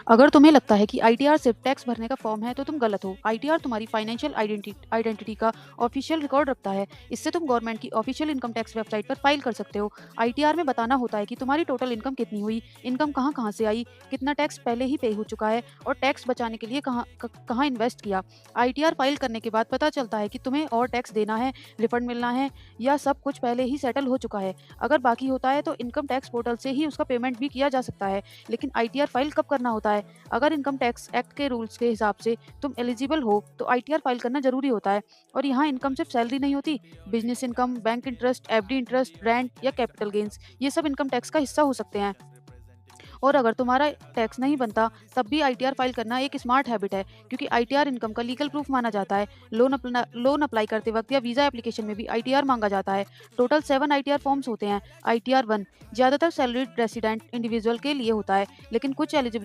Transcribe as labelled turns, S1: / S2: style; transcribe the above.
S1: अगर तुम्हें लगता है कि आईटीआर सिर्फ टैक्स भरने का फॉर्म है तो तुम गलत हो। आईटीआर तुम्हारी फाइनेंशियल आइडेंटिटी का ऑफिशियल रिकॉर्ड रखता है। इससे तुम गवर्नमेंट की ऑफिशियल इनकम टैक्स वेबसाइट पर फाइल कर सकते हो। आईटीआर में बताना होता है कि तुम्हारी टोटल इनकम कितनी हुई, इनकम कहाँ कहाँ से आई, कितना टैक्स पहले ही पे हो चुका है और टैक्स बचाने के लिए कहाँ इन्वेस्ट किया। आईटीआर फाइल करने के बाद पता चलता है कि तुम्हें और टैक्स देना है, रिफंड मिलना है या सब कुछ पहले ही सेटल हो चुका है। अगर बाकी होता है तो इनकम टैक्स पोर्टल से ही उसका पेमेंट भी किया जा सकता है। लेकिन आईटीआर फाइल कब करना होता है? अगर इनकम टैक्स एक्ट के रूल्स के हिसाब से तुम एलिजिबल हो तो आईटीआर फाइल करना जरूरी होता है। और यहाँ इनकम सिर्फ सैलरी नहीं होती, business income, bank interest, FD interest, rent या कैपिटल गेन्स, ये सब इनकम टैक्स का हिस्सा हो सकते हैं। और अगर तुम्हारा टैक्स नहीं बनता तब भी आईटीआर फाइल करना एक स्मार्ट हैबिट है, क्योंकि आईटीआर इनकम का लीगल प्रूफ माना जाता है। लोन अप्लाई करते वक्त या वीजा एप्लीकेशन में भी आईटीआर मांगा जाता है। टोटल 7 आईटीआर फॉर्म्स होते हैं। आईटीआर 1 ज्यादातर सैलरीड रेसिडेंट इंडिविजुअल के लिए होता है, लेकिन कुछ एलिजिबल